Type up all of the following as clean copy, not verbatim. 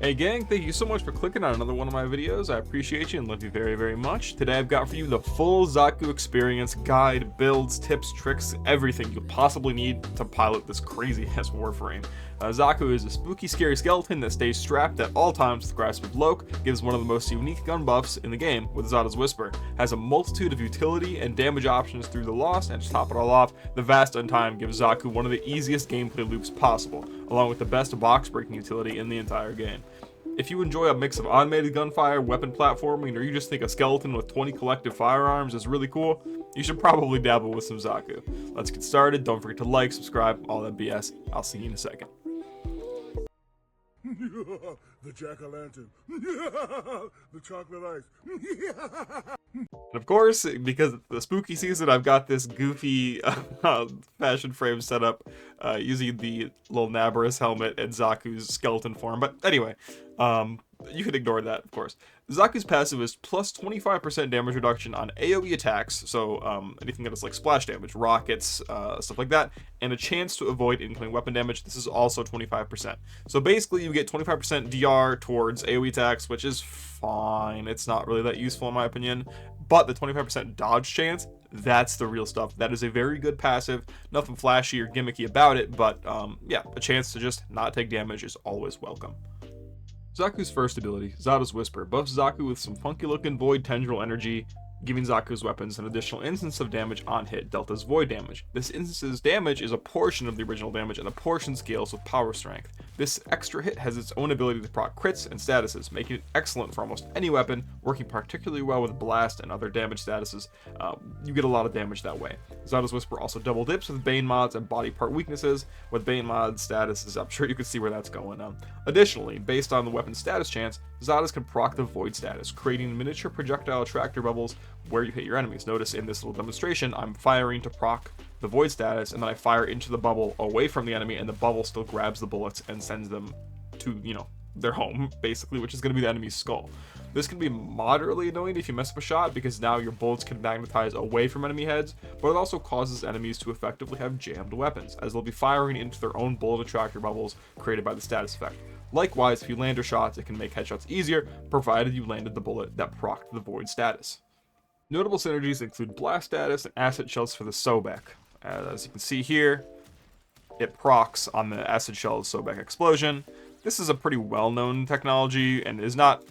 Hey gang, thank you so much for clicking on another one of my videos. I appreciate you and love you very, very much. Today I've got for you the full Xaku experience, guide, builds, tips, tricks, everything you'll possibly need to pilot this crazy ass Warframe. Xaku is a spooky, scary skeleton that stays strapped at all times with the grasp of LOHK, gives one of the most unique gun buffs in the game with XATAS Whisper, has a multitude of utility and damage options through the Lost, and to top it all off, the vast UNTIME gives Xaku one of the easiest gameplay loops possible, along with the best box breaking utility in the entire game. If you enjoy a mix of automated gunfire, weapon platforming, or you just think a skeleton with 20 collective firearms is really cool, you should probably dabble with some Xaku. Let's get started. Don't forget to like, subscribe, all that BS. I'll see you in a second. The jack-o'-lantern. The chocolate ice. And of course, because it's the spooky season, I've got this goofy fashion frame set up using the little Nabarus helmet and Xaku's skeleton form. But anyway, you can ignore that, of course. Xaku's passive is plus 25% damage reduction on AoE attacks, so anything that is like splash damage, rockets, stuff like that, and a chance to avoid incoming weapon damage. This is also 25%. So basically you get 25% DR towards AoE attacks, which is fine. It's not really that useful in my opinion, but the 25% dodge chance, that's the real stuff. That is a very good passive, nothing flashy or gimmicky about it, but yeah, a chance to just not take damage is always welcome. Xaku's first ability, XATAS Whisper, buffs Xaku with some funky looking void tendril energy, giving Xaku's weapons an additional instance of damage on hit, dealt as void damage. This instance's damage is a portion of the original damage, and the portion scales with power strength. This extra hit has its own ability to proc crits and statuses, making it excellent for almost any weapon, working particularly well with blast and other damage statuses. You get a lot of damage that way. XATAS Whisper also double dips with Bane mods and body part weaknesses. With Bane mod statuses, I'm sure you can see where that's going on. Additionally, based on the weapon's status chance, XATAS can proc the void status, creating miniature projectile attractor bubbles where you hit your enemies. Notice in this little demonstration, I'm firing to proc the void status, and then I fire into the bubble away from the enemy, and the bubble still grabs the bullets and sends them to, you know, their home, basically, which is going to be the enemy's skull. This can be moderately annoying if you mess up a shot, because now your bullets can magnetize away from enemy heads, but it also causes enemies to effectively have jammed weapons, as they'll be firing into their own bullet attractor bubbles created by the status effect. Likewise, if you land your shots, it can make headshots easier, provided you landed the bullet that procced the void status. Notable synergies include blast status and acid shells for the Sobek. As you can see here, it procs on the acid shell Sobek explosion. This is a pretty well-known technology and is not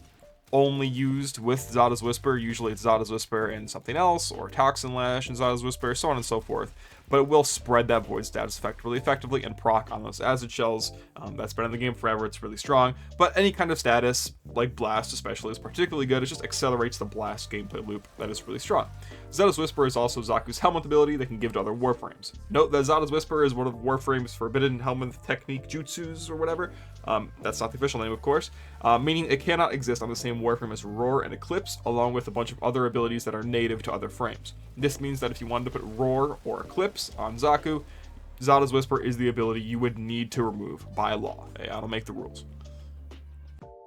only used with XATAS Whisper. Usually it's XATAS Whisper and something else, or Toxin Lash and XATAS Whisper, so on and so forth. But it will spread that void status effect really effectively and proc on those acid shells. That's been in the game forever, it's really strong. But any kind of status, like blast especially, is particularly good. It just accelerates the blast gameplay loop that is really strong. XATAS Whisper is also Xaku's Helminth ability that can give to other Warframes. Note that XATAS Whisper is one of Warframe's forbidden Helminth technique jutsus or whatever. That's not the official name, of course, meaning it cannot exist on the same Warframe as Roar and Eclipse, along with a bunch of other abilities that are native to other frames. This means that if you wanted to put Roar or Eclipse on Xaku, XATAS Whisper is the ability you would need to remove by law. I don't make the rules.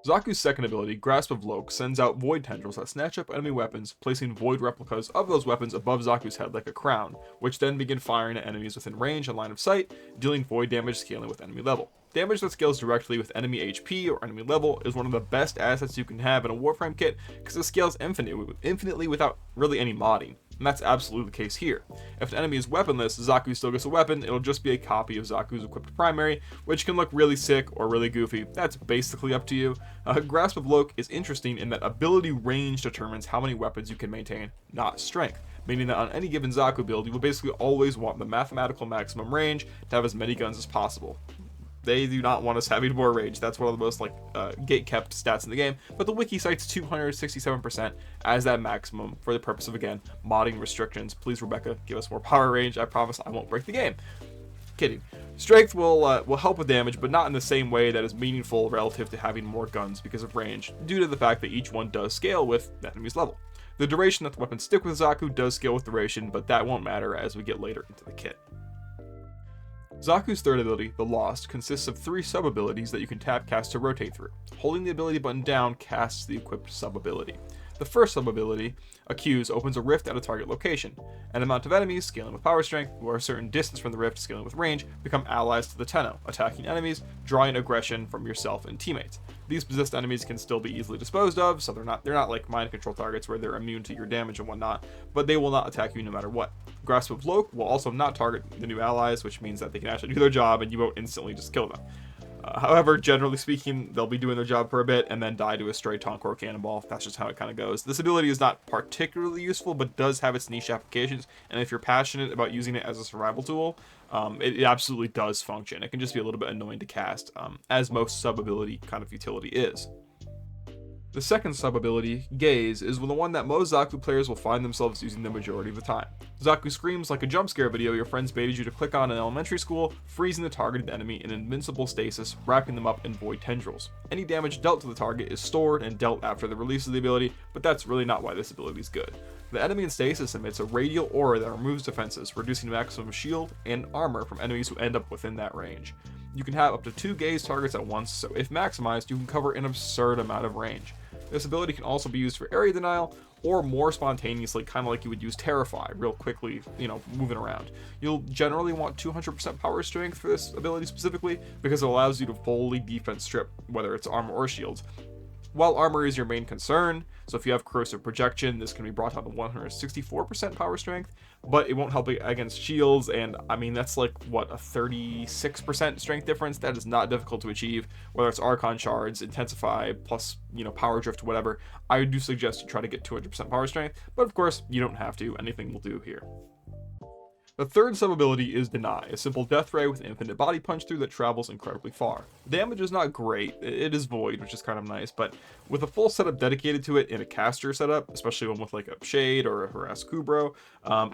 Xaku's second ability, Grasp of LOHK, sends out void tendrils that snatch up enemy weapons, placing void replicas of those weapons above Xaku's head like a crown, which then begin firing at enemies within range and line of sight, dealing void damage scaling with enemy level. Damage that scales directly with enemy HP or enemy level is one of the best assets you can have in a Warframe kit, because it scales infinitely without really any modding. And that's absolutely the case here. If an enemy is weaponless, Xaku still gets a weapon. It'll just be a copy of Xaku's equipped primary, which can look really sick or really goofy. That's basically up to you. Grasp of LOHK is interesting in that ability range determines how many weapons you can maintain, not strength. Meaning that on any given Xaku build, you will basically always want the mathematical maximum range to have as many guns as possible. They do not want us having more range. That's one of the most gate-kept stats in the game, but the wiki cites 267% as that maximum for the purpose of, again, modding restrictions. Please, Rebecca, give us more power range. I promise I won't break the game. Kidding. Strength will help with damage, but not in the same way that is meaningful relative to having more guns because of range, due to the fact that each one does scale with the enemy's level. The duration that the weapons stick with Xaku does scale with duration, but that won't matter as we get later into the kit. Xaku's third ability, the Lost, consists of 3 sub-abilities that you can tap cast to rotate through. Holding the ability button down casts the equipped sub-ability. The first sub-ability, ACCUSE, opens a rift at a target location. An amount of enemies, scaling with power strength, who are a certain distance from the rift, scaling with range, become allies to the Tenno, attacking enemies, drawing aggression from yourself and teammates. These possessed enemies can still be easily disposed of, so they're not like mind control targets where they're immune to your damage and whatnot, but they will not attack you no matter what. Grasp of LOHK will also not target the new allies, which means that they can actually do their job and you won't instantly just kill them. However, generally speaking, they'll be doing their job for a bit and then die to a stray Tonk or Cannonball. That's just how it kind of goes. This ability is not particularly useful, but does have its niche applications, and if you're passionate about using it as a survival tool, it absolutely does function. It can just be a little bit annoying to cast, as most sub-ability kind of utility is. The second sub-ability, Gaze, is the one that most Xaku players will find themselves using the majority of the time. Xaku screams like a jump scare video your friends baited you to click on in elementary school, freezing the targeted enemy in invincible stasis, wrapping them up in void tendrils. Any damage dealt to the target is stored and dealt after the release of the ability, but that's really not why this ability is good. The enemy in stasis emits a radial aura that removes defenses, reducing maximum shield and armor from enemies who end up within that range. You can have up to 2 Gaze targets at once, so if maximized, you can cover an absurd amount of range. This ability can also be used for area denial, or more spontaneously, kind of like you would use Terrify, real quickly, moving around. You'll generally want 200% power strength for this ability specifically, because it allows you to fully defense strip, whether it's armor or shields. While armor is your main concern, so if you have corrosive projection, this can be brought down to 164% power strength, but it won't help against shields, and I mean, that's like, what, a 36% strength difference? That is not difficult to achieve, whether it's Archon Shards, Intensify, plus, Power Drift, whatever. I do suggest you try to get 200% power strength, but of course, you don't have to. Anything will do here. The third sub-ability is Deny, a simple death ray with infinite body punch through that travels incredibly far. The damage is not great, it is void, which is kind of nice, but with a full setup dedicated to it in a caster setup, especially one with like a Shade or a Harass Kubro,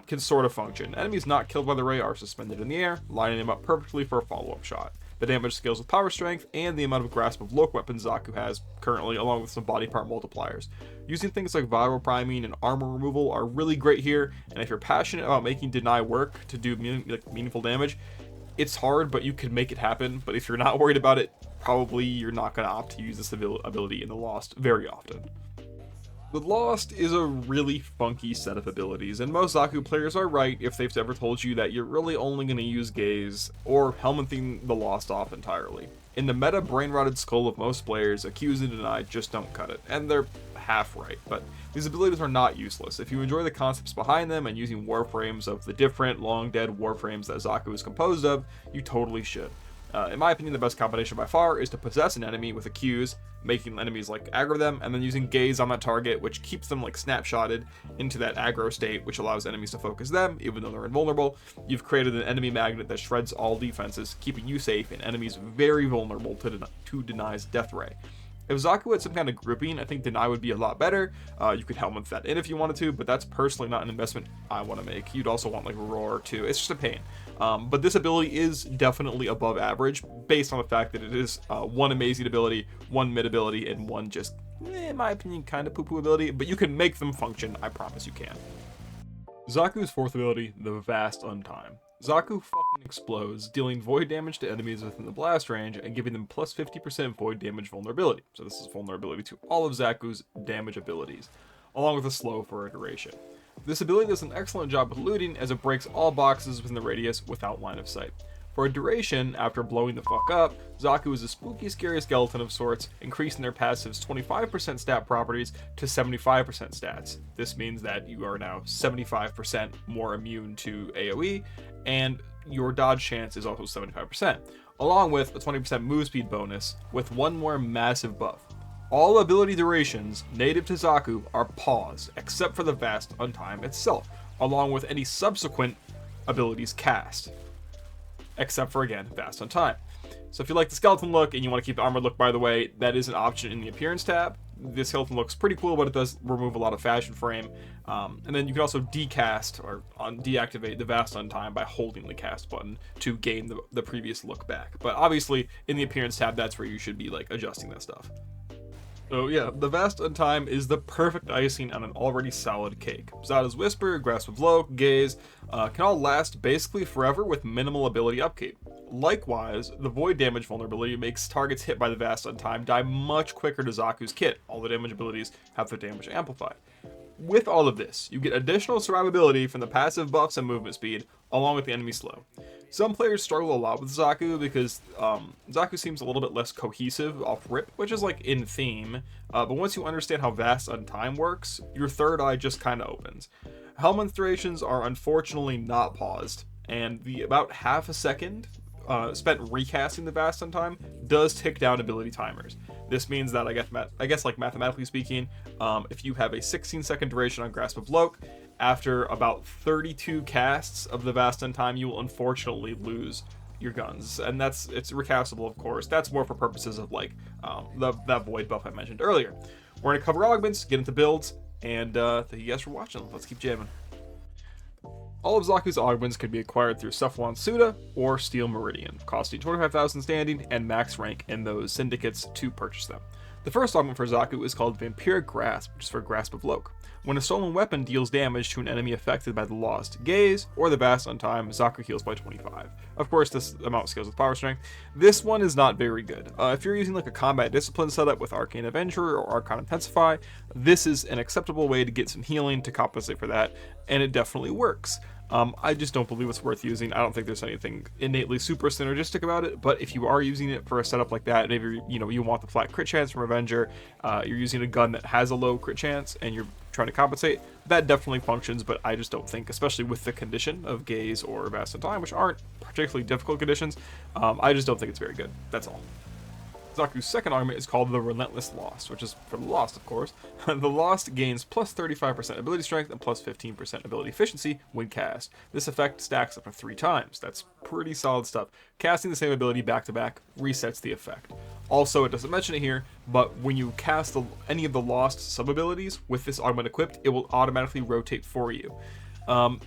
can sort of function. Enemies not killed by the ray are suspended in the air, lining them up perfectly for a follow-up shot. The damage scales with power strength and the amount of grasp of LOHK weapons Xaku has currently, along with some body part multipliers. Using things like viral priming and armor removal are really great here, and if you're passionate about making Deny work to do meaningful damage, it's hard, but you can make it happen. But if you're not worried about it, probably you're not going to opt to use this ability in the Lost very often. The Lost is a really funky set of abilities, and most Xaku players are right if they've ever told you that you're really only going to use Gaze or Helminthing the Lost off entirely. In the meta brain-rotted skull of most players, ACCUSE and Deny just don't cut it, and they're half right, but these abilities are not useless. If you enjoy the concepts behind them and using warframes of the different long-dead warframes that Xaku is composed of, you totally should. In my opinion, the best combination by far is to possess an enemy with ACCUSE, making enemies like aggro them, and then using Gaze on that target, which keeps them like snapshotted into that aggro state, which allows enemies to focus them, even though they're invulnerable. You've created an enemy magnet that shreds all defenses, keeping you safe and enemies very vulnerable to Deny's death ray. If Xaku had some kind of grouping, I think Deny would be a lot better. You could Helminth that in if you wanted to, but that's personally not an investment I want to make. You'd also want like Roar too. It's just a pain. But this ability is definitely above average based on the fact that it is one amazing ability, one mid ability, and one just, in my opinion, kind of poo-poo ability. But you can make them function. I promise you can. Xaku's fourth ability, the Vast Untime. Xaku fucking explodes, dealing void damage to enemies within the blast range and giving them plus 50% void damage vulnerability. So this is vulnerability to all of Xaku's damage abilities, along with a slow for a duration. This ability does an excellent job with looting as it breaks all boxes within the radius without line of sight. For a duration, after blowing the fuck up, Xaku is a spooky, scary skeleton of sorts, increasing their passive's 25% stat properties to 75% stats. This means that you are now 75% more immune to AoE, and your dodge chance is also 75%, along with a 20% move speed bonus, with one more massive buff. All ability durations native to Xaku are paused, except for the Vast Untime itself, along with any subsequent abilities cast. Except for, again, Vast Untime. So if you like the skeleton look and you want to keep the armored look, by the way, that is an option in the appearance tab. The skeleton looks pretty cool, but it does remove a lot of fashion frame. And then you can also decast or deactivate the Vast Untime by holding the cast button to gain the previous look back. But obviously, in the appearance tab, that's where you should be like adjusting that stuff. Oh yeah, the Vast Untime is the perfect icing on an already solid cake. XATAS Whisper, Grasp of LOHK, Gaze can all last basically forever with minimal ability upkeep. Likewise, the Void damage vulnerability makes targets hit by the Vast Untime die much quicker to Xaku's kit. All the damage abilities have their damage amplified. With all of this, you get additional survivability from the passive buffs and movement speed, along with the enemy slow. Some players struggle a lot with Xaku because Xaku seems a little bit less cohesive off rip, which is like in theme, but once you understand how Vast Untime works, your third eye just kind of opens. Helminth durations are unfortunately not paused, and the about half a second spent recasting the Vast Untime does tick down ability timers. This means that I guess like mathematically speaking, if you have a 16-second duration on Grasp of LOHK, after about 32 casts of the Vast Untime, you will unfortunately lose your guns, and it's recastable, of course. That's more for purposes of like that void buff I mentioned earlier. We're gonna cover augments, get into builds, and thank you guys for watching. Let's keep jamming. All of Xaku's augments can be acquired through Cephalon Suda or Steel Meridian, costing 25,000 standing and max rank in those syndicates to purchase them. The first augment for Xaku is called Vampiric Grasp, which is for Grasp of LOHK. When a stolen weapon deals damage to an enemy affected by the Lost Gaze or the Vast Untime, Xaku heals by 25. Of course, this amount scales with power strength. This one is not very good. If you're using like a combat discipline setup with Arcane Avenger or Archon Intensify, this is an acceptable way to get some healing to compensate for that, and it definitely works. I just don't believe it's worth using. I don't think there's anything innately super synergistic about it, but if you are using it for a setup like that, maybe you want the flat crit chance from Avenger, you're using a gun that has a low crit chance and you're trying to compensate, that definitely functions, but I just don't think, especially with the condition of Gaze or Vast Untime, which aren't particularly difficult conditions, I just don't think it's very good. That's all. Xaku's second augment is called the Relentless Lost, which is for the Lost, of course. The Lost gains plus 35% ability strength and plus 15% ability efficiency when cast. This effect stacks up to 3 times. That's pretty solid stuff. Casting the same ability back to back resets the effect. Also, it doesn't mention it here, but when you cast any of the Lost sub-abilities with this augment equipped, it will automatically rotate for you.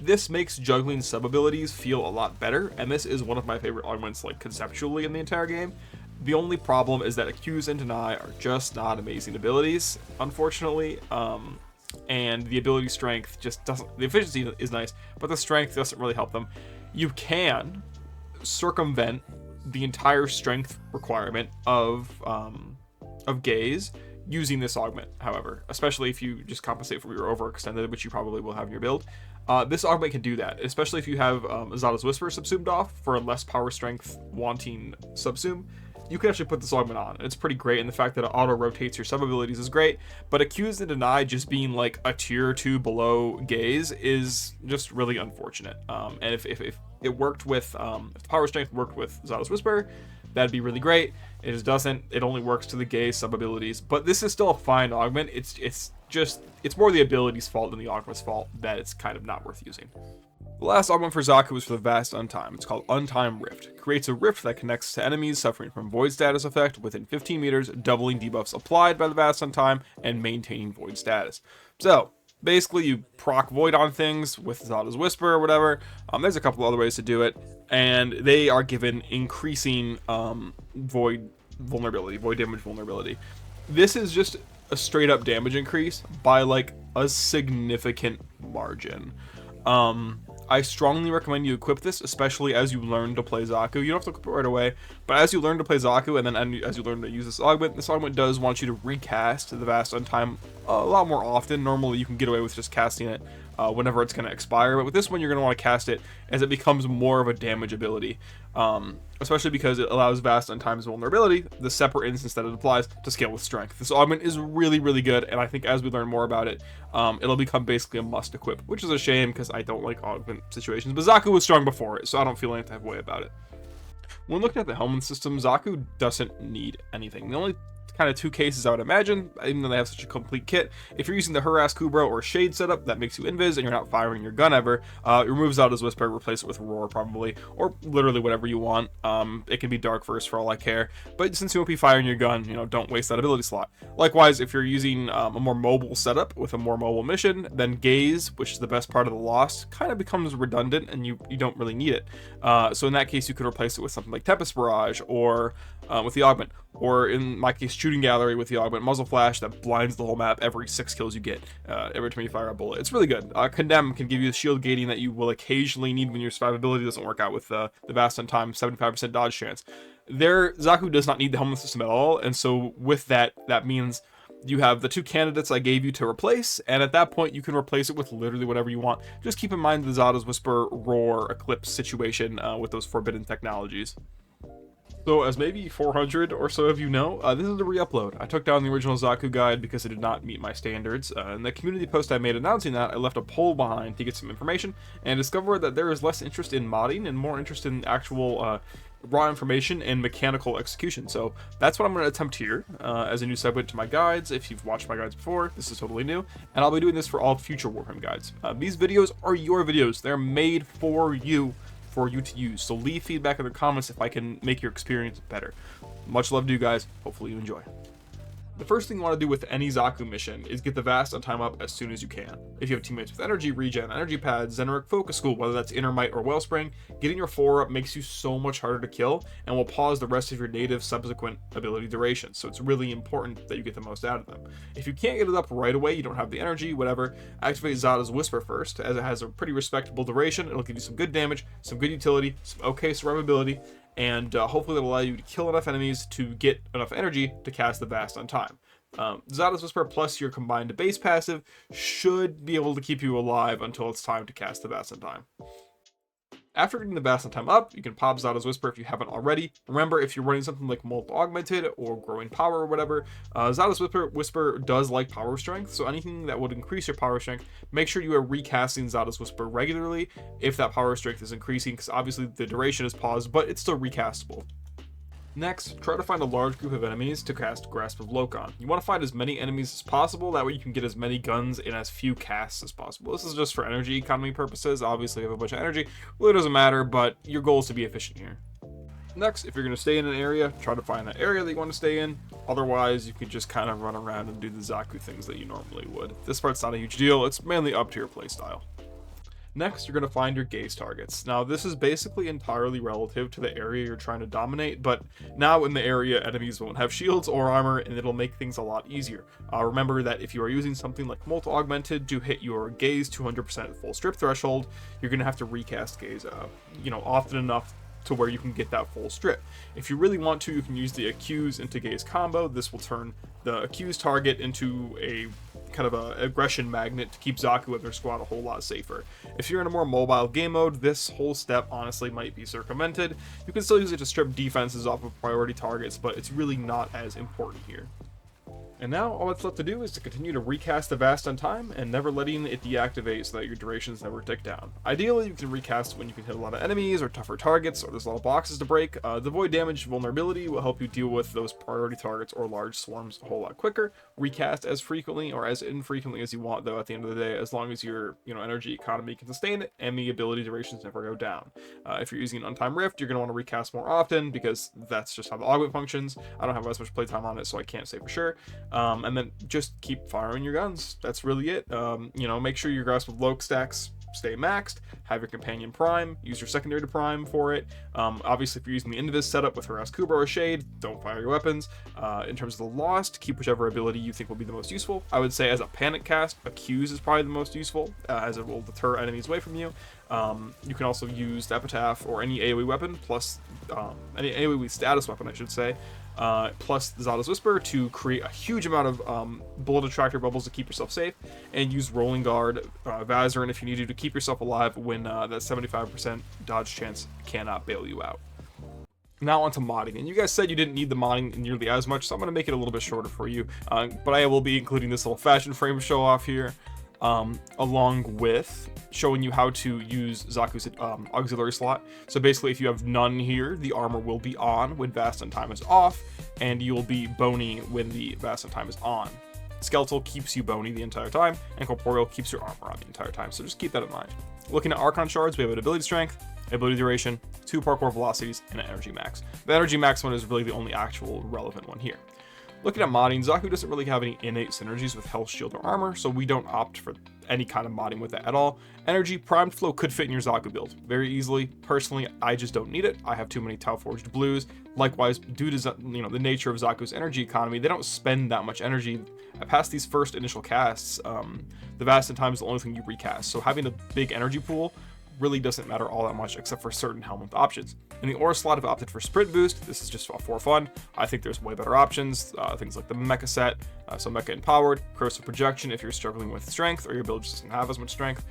This makes juggling sub-abilities feel a lot better, and this is one of my favorite augments, like conceptually, in the entire game. The only problem is that Accuse and Deny are just not amazing abilities, unfortunately, and the ability strength just doesn't. The efficiency is nice, but the strength doesn't really help them. You can circumvent the entire strength requirement of Gaze using this augment, however, especially if you just compensate for your overextended, which you probably will have in your build. This augment can do that, especially if you have XATAS Whisper subsumed off for a less power strength wanting subsume. You can actually put this augment on. It's pretty great, and the fact that it auto rotates your sub abilities is great. But Accuse and Deny just being like a tier or 2 below Gaze is just really unfortunate. And if it worked with if the power strength worked with XATAS Whisper, that'd be really great. It just doesn't. It only works to the Gaze sub abilities. But this is still a fine augment. It's more the ability's fault than the augment's fault that it's kind of not worth using. The last augment for Xaku is for the Vast Untime. It's called Untime Rift. It creates a rift that connects to enemies suffering from Void status effect within 15 meters, doubling debuffs applied by the Vast Untime and maintaining Void status. So basically, you proc Void on things with XATAS Whisper or whatever. There's a couple other ways to do it, and they are given increasing Void damage vulnerability. This is just a straight up damage increase by like a significant margin. I strongly recommend you equip this, especially as you learn to play Xaku. You don't have to equip it right away, but as you learn to play Xaku, and then as you learn to use this augment does want you to recast the Vast Untime a lot more often. Normally, you can get away with just casting it whenever it's going to expire, but with this one, you're going to want to cast it as it becomes more of a damage ability, especially because it allows Vast Untime's vulnerability, the separate instance that it applies, to scale with strength. This augment is really, really good, and I think as we learn more about it, it'll become basically a must equip, which is a shame because I don't like augment situations, but Xaku was strong before it, so I don't feel any type of way about it. When looking at the Helminth system, Xaku doesn't need anything. The only kind of 2 cases I would imagine, even though they have such a complete kit, if you're using the Harass Kubro or Shade setup that makes you invis and you're not firing your gun ever, remove XATAS Whisper, replace it with Roar probably, or literally whatever you want. It can be Dark first for all I care, but since you won't be firing your gun, don't waste that ability slot. Likewise, if you're using a more mobile setup with a more mobile mission, then Gaze, which is the best part of the Lost, kind of becomes redundant and you don't really need it. So in that case, you could replace it with something like Tempest Barrage or with the augment, or in my case, nice shooting gallery with the augment muzzle flash that blinds the whole map every 6 kills you get, every time you fire a bullet. It's really good. Condemn can give you the shield gating that you will occasionally need when your survivability doesn't work out with the vast on time 75% dodge chance. Xaku does not need the helmet system at all, and so with that means you have the 2 candidates I gave you to replace, and at that point you can replace it with literally whatever you want. Just keep in mind the XATAS Whisper, Roar, Eclipse situation with those forbidden technologies. So, as maybe 400 or so of you know, this is a re-upload. I took down the original Xaku guide because it did not meet my standards. In the community post I made announcing that, I left a poll behind to get some information, and discovered that there is less interest in modding and more interest in actual raw information and mechanical execution. So that's what I'm going to attempt here as a new segment to my guides. If you've watched my guides before, this is totally new, and I'll be doing this for all future Warframe guides. These videos are your videos. They're made for you to use, so leave feedback in the comments if I can make your experience better. Much love to you guys. Hopefully you enjoy. The first thing you want to do with any Xaku mission is get the vast on time up as soon as you can. If you have teammates with energy, regen, energy pads, Xenoric focus school, whether that's inner might or wellspring, getting your 4 up makes you so much harder to kill and will pause the rest of your native subsequent ability duration. So it's really important that you get the most out of them. If you can't get it up right away, you don't have the energy, whatever, activate XATAS Whisper first, as it has a pretty respectable duration. It'll give you some good damage, some good utility, some okay survivability, and hopefully it'll allow you to kill enough enemies to get enough energy to cast the vast on time. XATAS Whisper plus your combined base passive should be able to keep you alive until it's time to cast the vast on time. After getting the vast on time up, you can pop XATAS Whisper if you haven't already. Remember, if you're running something like Augmented or Growing Power or whatever, XATAS Whisper does like power strength, so anything that would increase your power strength, make sure you are recasting XATAS Whisper regularly if that power strength is increasing, because obviously the duration is paused, but it's still recastable. Next, try to find a large group of enemies to cast Grasp of LOHK on. You want to find as many enemies as possible, that way you can get as many guns in as few casts as possible. This is just for energy economy purposes. Obviously you have a bunch of energy, really doesn't matter, but your goal is to be efficient here. Next, if you're going to stay in an area, try to find that area that you want to stay in. Otherwise, you can just kind of run around and do the Xaku things that you normally would. This part's not a huge deal, it's mainly up to your playstyle. Next, you're going to find your gaze targets. Now, this is basically entirely relative to the area you're trying to dominate, but now in the area, enemies won't have shields or armor, and it'll make things a lot easier. Remember that if you are using something like Augmented to hit your gaze 200% full strip threshold, you're going to have to recast gaze, often enough to where you can get that full strip. If you really want to, you can use the ACCUSE into gaze combo. This will turn the ACCUSE target into a kind of a aggression magnet to keep Xaku and their squad a whole lot safer. If you're in a more mobile game mode, this whole step honestly might be circumvented. You can still use it to strip defenses off of priority targets, but it's really not as important here. And now all that's left to do is to continue to recast the vast on time and never letting it deactivate so that your durations never tick down. Ideally, you can recast when you can hit a lot of enemies or tougher targets, or there's a lot of boxes to break. The void damage vulnerability will help you deal with those priority targets or large swarms a whole lot quicker. Recast as frequently or as infrequently as you want, though, at the end of the day, as long as your energy economy can sustain it and the ability durations never go down. If you're using Untime Rift, you're going to want to recast more often because that's just how the augment functions. I don't have as much playtime on it, so I can't say for sure. And then just keep firing your guns. That's really it. Make sure your Grasp of LOHK stacks stay maxed, have your companion prime, use your secondary to prime for it. Obviously, if you're using the Invis setup with Harass Kubra or Shade, don't fire your weapons. In terms of the Lost, keep whichever ability you think will be the most useful. I would say as a panic cast, Accuse is probably the most useful, as it will deter enemies away from you. You can also use the Epitaph or any AoE weapon, plus any AoE status weapon, I should say, plus the XATAS Whisper to create a huge amount of bullet attractor bubbles to keep yourself safe, and use Rolling Guard, Vazarin if you need to keep yourself alive when that 75% dodge chance cannot bail you out. Now onto modding, and you guys said you didn't need the modding nearly as much, so I'm going to make it a little bit shorter for you, but I will be including this little fashion frame show off here, along with showing you how to use Xaku's auxiliary slot. So basically, if you have none here, the armor will be on when Vast on Time is off, and you will be bony when the Vast on Time is on. Skeletal keeps you bony the entire time, and Corporeal keeps your armor on the entire time, so just keep that in mind. Looking at Archon Shards, we have an ability strength, ability duration, 2 parkour velocities, and an energy max. The energy max one is really the only actual relevant one here. Looking at modding, Xaku doesn't really have any innate synergies with health, shield, or armor, so we don't opt for any kind of modding with that at all. Energy, primed flow could fit in your Xaku build very easily. Personally, I just don't need it. I have too many Tau Forged blues. Likewise, due to the nature of Xaku's energy economy, they don't spend that much energy. Past these first initial casts, the Vast in Time is the only thing you recast, so having a big energy pool really doesn't matter all that much except for certain HELMINTH options. In the Aura slot, I've opted for Sprint Boost. This is just for fun. I think there's way better options, things like the Mecha set, so Mecha Empowered, Corrosive Projection if you're struggling with strength or your build just doesn't have as much strength.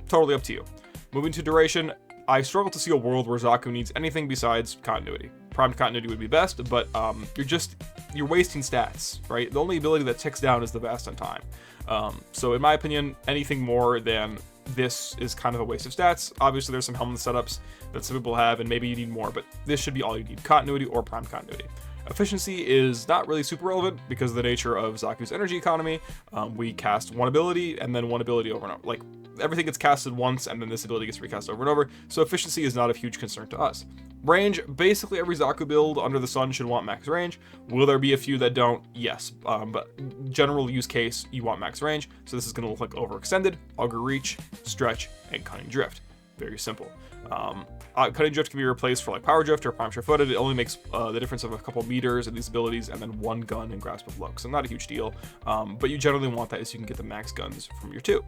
Totally up to you. Moving to duration, I struggle to see a world where Xaku needs anything besides continuity. Primed continuity would be best, but you're wasting stats, right? The only ability that ticks down is the Vast in Time. So in my opinion, anything more than this is kind of a waste of stats. Obviously, there's some HELMINTH setups that some people have, and maybe you need more, but this should be all you need: continuity or primed continuity. Efficiency is not really super relevant because of the nature of Xaku's energy economy. We cast one ability and then one ability over and over. Like, everything gets casted once and then this ability gets recast over and over, so efficiency is not a huge concern to us. Range, basically every Xaku build under the sun should want max range. Will there be a few that don't? Yes, but general use case, you want max range, so this is going to look like Overextended, Augur Reach, Stretch, and Cunning Drift. Very simple. Cutting Drift can be replaced for like Power Drift or Prime Sure-Footed. It only makes the difference of a couple meters in these abilities, and then one gun in Grasp of LOHK, so not a huge deal, but you generally want that so you can get the max guns from your 2.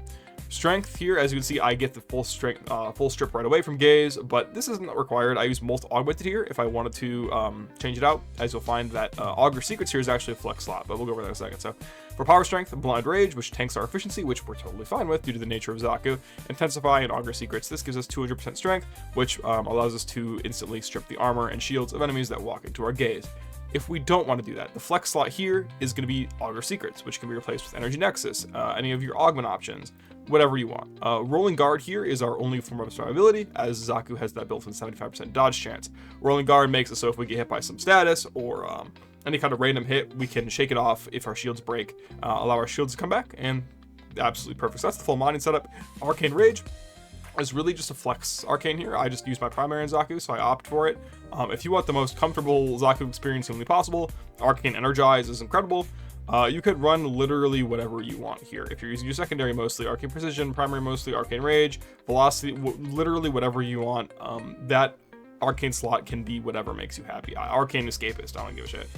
Strength here, as you can see, I get the full strength, full strip right away from Gaze, but this isn't required. I use Molt Augmented here if I wanted to change it out. As you'll find that Augur Secrets here is actually a flex slot, but we'll go over that in a second. So for Power Strength, Blind Rage, which tanks our efficiency, which we're totally fine with due to the nature of Xaku. Intensify and Augur Secrets, this gives us 200% strength, which allows us to instantly strip the armor and shields of enemies that walk into our Gaze. If we don't want to do that, the flex slot here is going to be Augur Secrets, which can be replaced with Energy Nexus, any of your augment options, whatever you want. Rolling Guard here is our only form of survivability, as Xaku has that built-in 75% dodge chance. Rolling Guard makes it so if we get hit by some status or any kind of random hit, we can shake it off if our shields break, allow our shields to come back, and absolutely perfect. So that's the full modding setup. Arcane Rage is really just a flex arcane here. I just use my primary in Xaku, so I opt for it. If you want the most comfortable Xaku experience humanly possible, Arcane Energize is incredible. You could run literally whatever you want here. If you're using your secondary mostly Arcane Precision, primary mostly Arcane Rage, Velocity, literally whatever you want. That arcane slot can be whatever makes you happy. Arcane Escapist, I don't give a shit.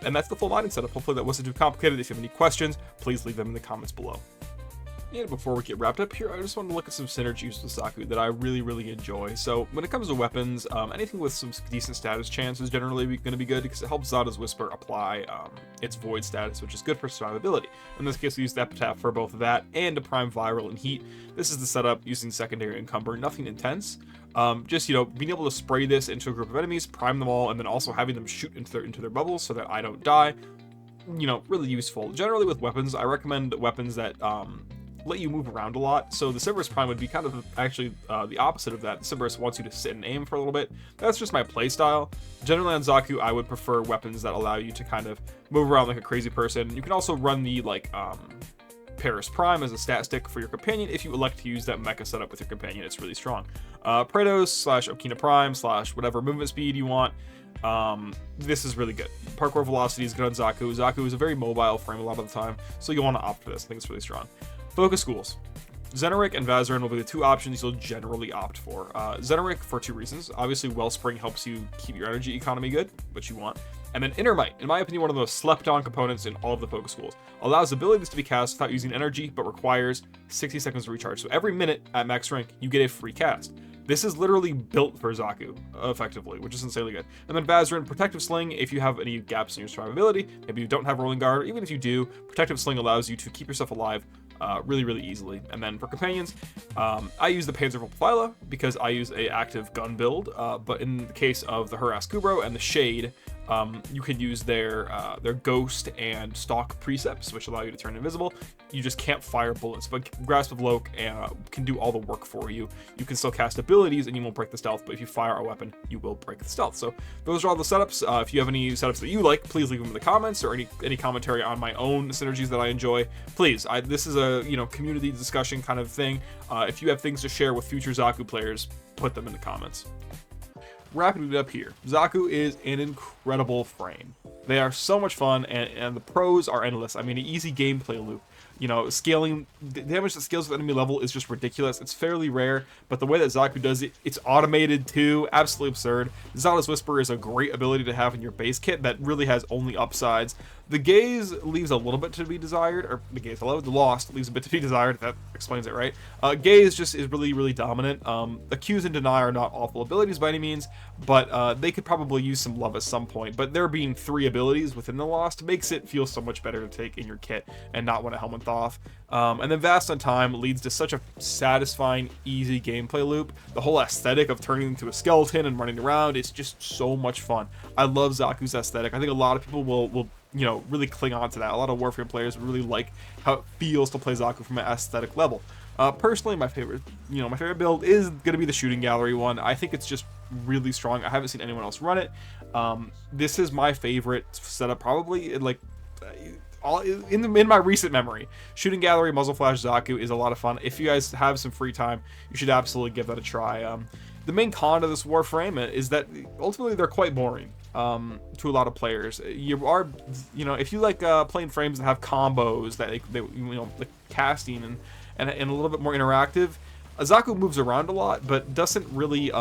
And that's the full modding setup. Hopefully that wasn't too complicated. If you have any questions, please leave them in the comments below. And before we get wrapped up here, I just want to look at some synergies with Xaku that I really enjoy. So when it comes to weapons, anything with some decent status chance is generally going to be good because it helps Zada's Whisper apply its Void status, which is good for survivability. In this case, we use the Epitaph for both of that and to prime Viral and Heat. This is the setup using secondary Encumber, nothing intense. Just, being able to spray this into a group of enemies, prime them all, and then also having them shoot into their bubbles so that I don't die. Really useful. Generally with weapons, I recommend weapons that let you move around a lot. So the Cerberus Prime would be kind of actually the opposite of that. The Cerberus wants you to sit and aim for a little bit. That's just my playstyle. Generally on Xaku, I would prefer weapons that allow you to kind of move around like a crazy person. You can also run the Paris Prime as a stat stick for your companion if you elect to use that mecha setup with your companion. It's really strong. Praetos / Okina Prime / whatever movement speed you want. This is really good. Parkour velocity is good on Xaku. Xaku is a very mobile frame a lot of the time, so you'll want to opt for this. I think it's really strong. Focus schools. Xeneric and Vazarin will be the 2 options you'll generally opt for. Xeneric for 2 reasons. Obviously, Wellspring helps you keep your energy economy good, which you want. And then Inner Might, in my opinion, one of the most slept on components in all of the focus schools. Allows abilities to be cast without using energy, but requires 60 seconds to recharge. So every minute at max rank, you get a free cast. This is literally built for Xaku, effectively, which is insanely good. And then Vazarin, Protective Sling, if you have any gaps in your survivability, maybe you don't have Rolling Guard, or even if you do, Protective Sling allows you to keep yourself alive really easily. And then for companions, I use the Panzerful Phyla because I use a active gun build, but in the case of the Harass Kubro and the Shade, you can use their Ghost and Stalk precepts, which allow you to turn invisible. You just can't fire bullets, but Grasp of LOHK can do all the work for you. You can still cast abilities and you won't break the stealth, but if you fire a weapon, you will break the stealth. So those are all the setups. If you have any setups that you like, please leave them in the comments, or any commentary on my own synergies that I enjoy. Please, this is a community discussion kind of thing. If you have things to share with future Xaku players, put them in the comments. Wrapping it up here, Xaku is an incredible frame. They are so much fun, and the pros are endless. I mean, an easy gameplay loop. You know, scaling, the damage that scales with enemy level is just ridiculous. It's fairly rare, but the way that Xaku does it, it's automated too, absolutely absurd. XATAS Whisper is a great ability to have in your base kit that really has only upsides. The Gaze leaves a little bit to be desired, or the Gaze, hello, the Lost leaves a bit to be desired, if that explains it right. Gaze just is really, really dominant. Accuse and Deny are not awful abilities by any means, but they could probably use some love at some point. But there being 3 abilities within the Lost makes it feel so much better to take in your kit and not want to Helminth off. And then Vast Untime leads to such a satisfying, easy gameplay loop. The whole aesthetic of turning into a skeleton and running around is just so much fun. I love Xaku's aesthetic. I think a lot of people will you know, really cling on to that. A lot of Warframe players really like how it feels to play Xaku from an aesthetic level. Personally, my favorite build is going to be the shooting gallery one. I think it's just really strong. I haven't seen anyone else run it. This is my favorite setup, probably, like, in my recent memory. Shooting gallery Muzzle Flash Xaku is a lot of fun. If you guys have some free time, you should absolutely give that a try. The main con of this Warframe is that ultimately they're quite boring to a lot of players. You know, if you like playing frames that have combos that they you know, like casting and a little bit more interactive, Xaku moves around a lot, but doesn't really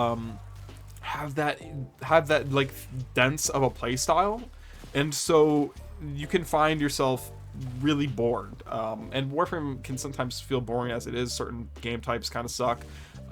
have that like dense of a play style, and so you can find yourself really bored. And Warframe can sometimes feel boring as it is. Certain game types kind of suck.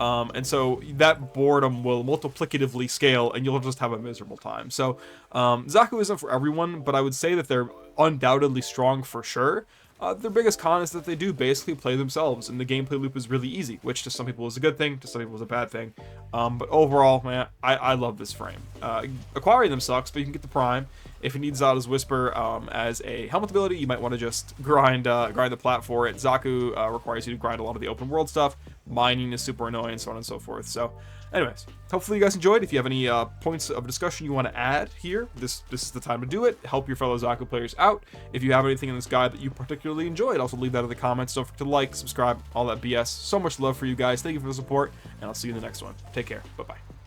And so that boredom will multiplicatively scale and you'll just have a miserable time. So Xaku isn't for everyone, but I would say that they're undoubtedly strong for sure. Their biggest con is that they do basically play themselves, and the gameplay loop is really easy, which to some people is a good thing, to some people is a bad thing. But overall, man, I love this frame. Acquiring them sucks, but you can get the Prime. If you need XATAS Whisper as a Helminth ability, you might want to just grind the plat for it. Xaku requires you to grind a lot of the open world stuff. Mining is super annoying, so on and so forth. So, anyways, hopefully you guys enjoyed. If you have any points of discussion you want to add here, this is the time to do it. Help your fellow Xaku players out. If you have anything in this guide that you particularly enjoyed, also leave that in the comments. Don't forget to like, subscribe, all that BS. So much love for you guys. Thank you for the support, and I'll see you in the next one. Take care. Bye-bye.